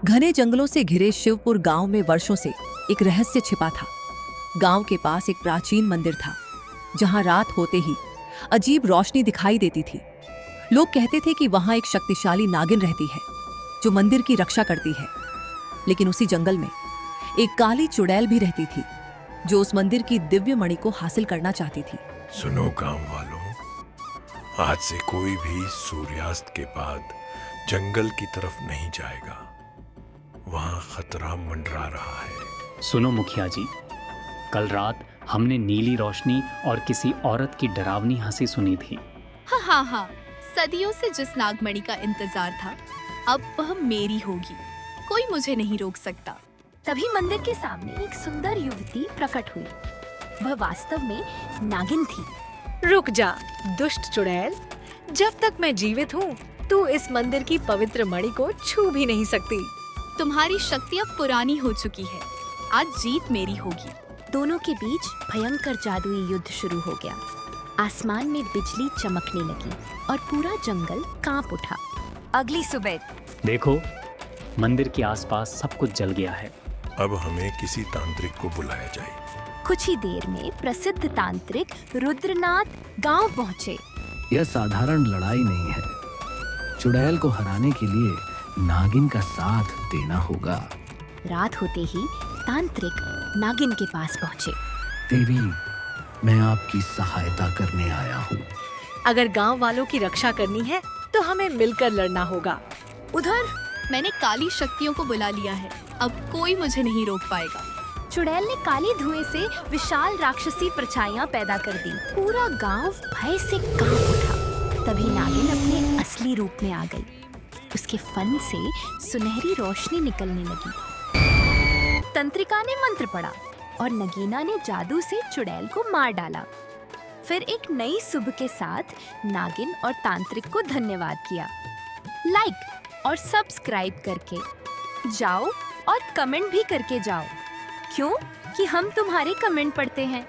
घने जंगलों से घिरे शिवपुर गांव में वर्षों से एक रहस्य छिपा था। गांव के पास एक प्राचीन मंदिर था, जहां रात होते ही अजीब रोशनी दिखाई देती थी। लोग कहते थे कि वहां एक शक्तिशाली नागिन रहती है जो मंदिर की रक्षा करती है। लेकिन उसी जंगल में एक काली चुड़ैल भी रहती थी जो उस मंदिर की दिव्य मणि को हासिल करना चाहती थी। सुनो गांव वालों, आज से कोई भी सूर्यास्त के बाद जंगल की तरफ नहीं जाएगा। वहां खतरा मंडरा रहा है। सुनो मुखिया जी, कल रात हमने नीली रोशनी और किसी औरत की डरावनी हंसी सुनी थी। हाँ, सदियों से जिस नागमणि का इंतजार था, अब वह मेरी होगी। कोई मुझे नहीं रोक सकता। तभी मंदिर के सामने एक सुंदर युवती प्रकट हुई। वह वास्तव में नागिन थी। रुक जा दुष्ट चुड़ैल, जब तक मैं जीवित हूँ तू इस मंदिर की पवित्र मणि को छू भी नहीं सकती। तुम्हारी शक्ति अब पुरानी हो चुकी है, आज जीत मेरी होगी। दोनों के बीच भयंकर जादुई युद्ध शुरू हो गया। आसमान में बिजली चमकने लगी और पूरा जंगल कांप उठा। अगली सुबह देखो, मंदिर के आसपास सब कुछ जल गया है। अब हमें किसी तांत्रिक को बुलाया जाए। कुछ ही देर में प्रसिद्ध तांत्रिक रुद्रनाथ गांव पहुंचे। यह साधारण लड़ाई नहीं है। चुड़ैल को हराने के लिए नागिन का साथ देना होगा। रात होते ही तांत्रिक नागिन के पास पहुंचे। देवी, मैं आपकी सहायता करने आया हूँ। अगर गांव वालों की रक्षा करनी है तो हमें मिलकर लड़ना होगा। उधर मैंने काली शक्तियों को बुला लिया है, अब कोई मुझे नहीं रोक पाएगा। चुड़ैल ने काले धुएं से विशाल राक्षसी परछाइयां पैदा कर दी। पूरा गांव भय से कांप उठा। तभी नागिन अपने असली रूप में आ गई। उसके फन से सुनहरी रोशनी निकलने लगी। तंत्रिका ने मंत्र पढ़ा और नगीना ने जादू से चुड़ैल को मार डाला। फिर एक नई सुबह के साथ नागिन और तांत्रिक को धन्यवाद किया। लाइक और सब्सक्राइब करके जाओ और कमेंट भी करके जाओ। क्यों कि हम तुम्हारे कमेंट पढ़ते हैं।